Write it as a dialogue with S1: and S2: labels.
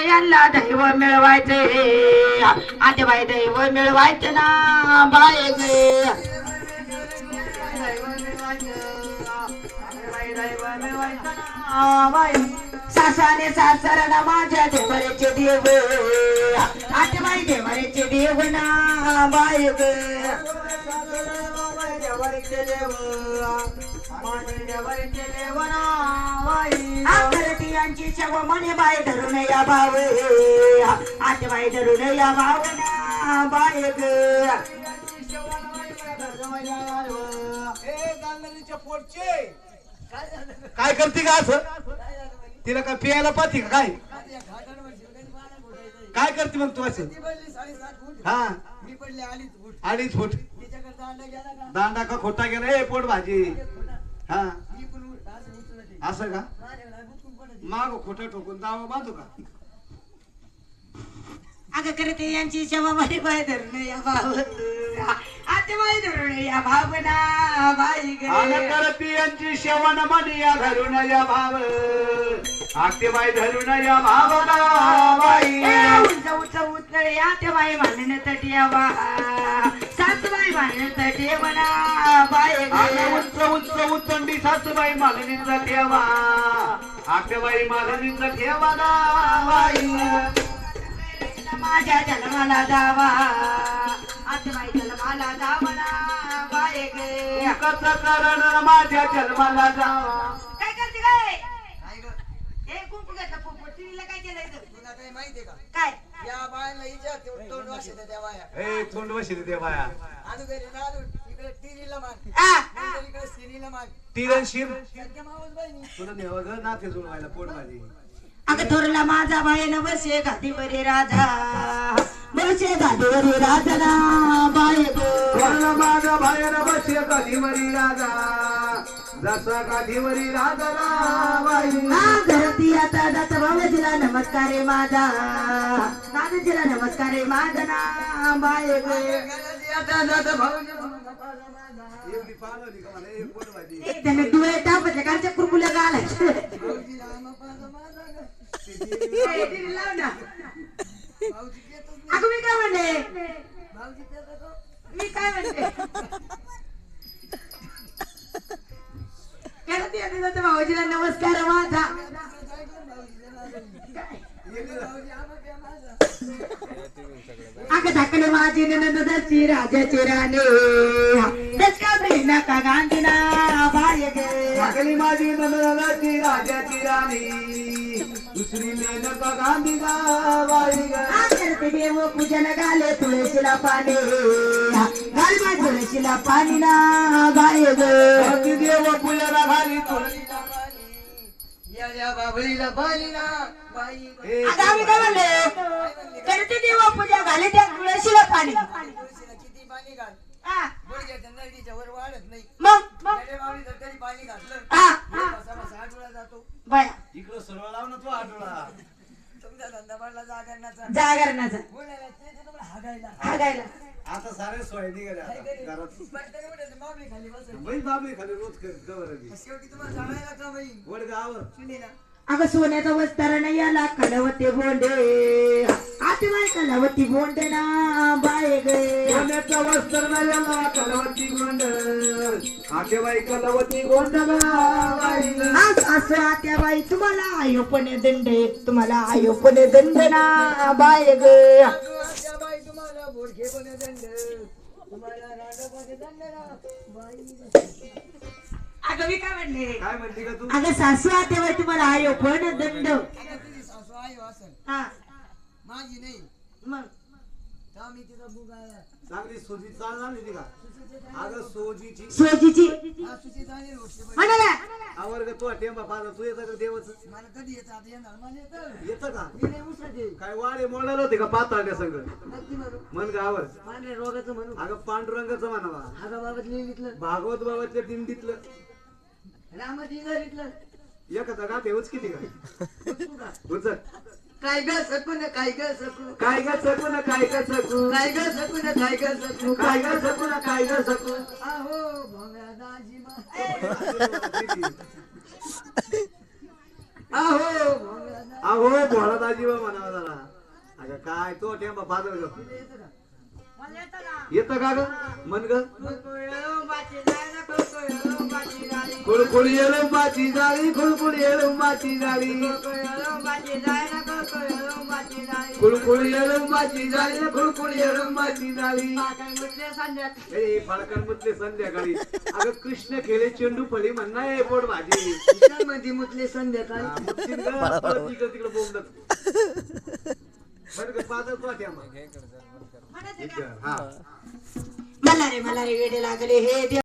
S1: यांना दैव मिळवायचे आता बाई दैव मिळवायचं ना बाय गे सासाने सासरा माझ्या देवरेचे देव आता बाई देवरेचे देव ना बाय ग यांची शव म्हणे बाई धरून या भाव आता बाई धरून या भाव ना बाय ग
S2: काय करते का असं तिला काय पियायला पाहते का काय काय करते मग तू असं हा अडीच फूट दांडा का खोटा गेला ए पोट भाजी हा असं का माग खोटा ठोकून दावा बांधू का
S1: अगं करते यांची शवा बाई बाय धरून या भाव आता बाई धरून या भाव ना बाई ग
S2: करते यांची शेवण म्हणे या धरून या भाव आते बाई धरून या भाव ना बाई
S1: उंच उंच उतळ या ते बाई मानणे तटी यावा सासूबाई मानणे तटी म्हणा बाई
S2: उंच उंच उचंडी सासूबाई मालनीचा ठेवा आतेबाई मालनीचा ठेवा ना बाई
S1: माझ्या जन्माला जावा आतेबाई जन्माला जावा ना बाई गे
S2: कसं करण माझ्या जन्माला जावा
S1: काय करते काय हे कुंकू घेतलं पोपटीला काय केलंय
S3: तुला काही माहितीये का
S1: काय
S3: या बाळाला हिच्या तोंड वाशी त्या बाया
S2: ए तोंड वशी दे बाया
S3: आदू घरी ना आदू इकडे टीव्हीला माग
S1: आ
S3: नंतर इकडे सिरीला माग
S2: तिरणशीर
S3: सध्या मावस बहिणी
S2: तुला नेवा ग नाते जुळवायला पोट भाजी
S1: अगं थोरला माझा बाई न बसे गादीवरी राजा बसे गादीवरी राजा ना बाई ग
S2: माझा बाहेर बसे कधीवरी राजा जसा कधीवरी राजा ना बाई
S1: धरती आता दत्त भाऊजीला नमस्कार रे माझा दादाजीला नमस्कार रे माझा ना बाय ग
S3: आता दादा भाऊ
S2: एवढी पाळवली का मला एक पोट भाजी
S1: त्याने डोळे टापले कालच्या कुरकुल्या घालायचे
S3: भाऊजीला आम्हा माझा
S1: लाव ना
S3: भाऊजी येतच नाही
S1: अगं मी काय म्हणले
S3: भाऊजी येतात का?
S1: मी काय म्हणते करते आता दत्त भाऊजीला नमस्कार माझा अगं धाकले माझी नंदची राजाची राणे दशकावली नका गांधीना बाय गे
S2: सगळी माझी नंदनाची राजाची राणी दुसरी मेनका गांधी गावाई
S1: करते देव पूजन घाले तुळशीला पाणी घाल मा तुळशीला पाणी ना बाय ग
S2: देव पूजाला घाली तुळशीला
S3: या बाबळीला बाई ना बाई
S1: आता आम्ही काय म्हणले करते देव पूजा घाले त्या तुळशीला पाणी
S3: तुळशीला किती पाणी घाल
S1: हा,
S3: गुडघ्याच्या नळीच्या वर वाढत नाही
S1: मग
S3: मेरे बावळी जर तरी पाणी घातलं
S1: हा,
S3: बसा बसा आठवडा जातो
S1: बाया
S2: इकडं सरळ लाव ना तू आठवडा
S3: तुमचा धंदा पडला जागरणाचा
S1: जागरणाचा
S3: बोलायला ते तुम्हाला हागायला
S1: हागायला
S2: आता सारे सोय निघाले आता घरात
S3: पटकन उठायचं, मागणी खाली बसायचं.
S2: बाई बाबली खाली रोज करीत गवर
S3: शेवटी तुम्हाला जाणायला का बाई
S2: वड गावर
S3: सुनीला
S1: अगं सोन्याचा वस्तार नाही याला कलावती बोंडे आती बाय कलावती बोंडे ना बाय गे
S2: सोन्याचा वस्त्र नाही कलवती गोंड आठेबाई कलवती गोंड गावाई
S1: असं आत्या बाई तुम्हाला आयोपणे दंडे तुम्हाला आयोपणे दंड ना बाय ग
S3: त्या बाई तुम्हाला बोडखे पण दंड तुम्हाला रांडा दंड ना बाई
S1: अगं मी काय म्हणले
S2: काय म्हणते का तू
S1: अगं सासू आत्या बाई तुम्हाला आयोपणे दंड
S3: आता तुझी सासू आई असेल
S1: हा
S3: माझी नाही
S1: मग
S3: का मी तिचा बुगाला
S2: चांगली सोजी चाल झाली का अगं सोजीची
S1: सोजीची
S3: हा सुची जाणील गोष्ट
S1: म्हणा ना
S2: आवर्ग तू टेंबा पाजा तू येतं का देवच
S3: मला कधी येतं आता येणार मला येतं
S2: येतं का
S3: मी नाही उसळते
S2: काय वाडे मोडायला होते का पाताळ्या सगळं
S3: नक्की म्हणू
S2: मन गावर
S3: पांढऱ्या रोगाचं म्हणू
S2: अगं पांडुरंगाचं म्हणावा
S3: हागा बाबत लिहिलीतलं
S2: भागवत बाबाच्या दिंडीतलं
S3: रामाची घरीतलं
S2: एखादा गात हेच किती का उचल
S3: काय ग सकून काय ग सकू
S2: काय ग सकू ना काय ग सकू
S3: काय ग सकून काय ग सकू
S2: काय ग सकू ना काय ग सकू
S3: आहो भोंगळा दाजी मा आहो भोंगळा दाजी
S2: अहो भोळा दाजी म्हणावा तो ठेंबा फादर ग
S3: तिला येतं का?
S1: मला येतं ना.
S2: येतं का ग मन ग
S1: कुळकुळुंबाची जाळी, कुळकुळुंबाची जाळी.
S2: कुळकुळी येलंबाची जाळी कुळकुळी येलंबाची जाळी
S1: कुळकुळुंबाची जाळी, कुळकुळुंबाची जाळी.
S2: कुळकुळी येलंबाची जाळी कुळकुळी येलंबाची जाळी
S1: पाकळ मुतले संध्याकाळी.
S2: ए फाळकण मुतले संध्याकाळी अगं कृष्ण खेळे चेंडू फळी म्हणणार आहे पोट भाजी
S3: काय म्हणते मुतले संध्याकाळी
S2: मुततील ग, परत इकडं तिकडं बोंबलत बरं ग फादर तो ठेंबा
S1: म्हणायचं का?
S2: हा
S1: मला रे वेडे लागले हे देव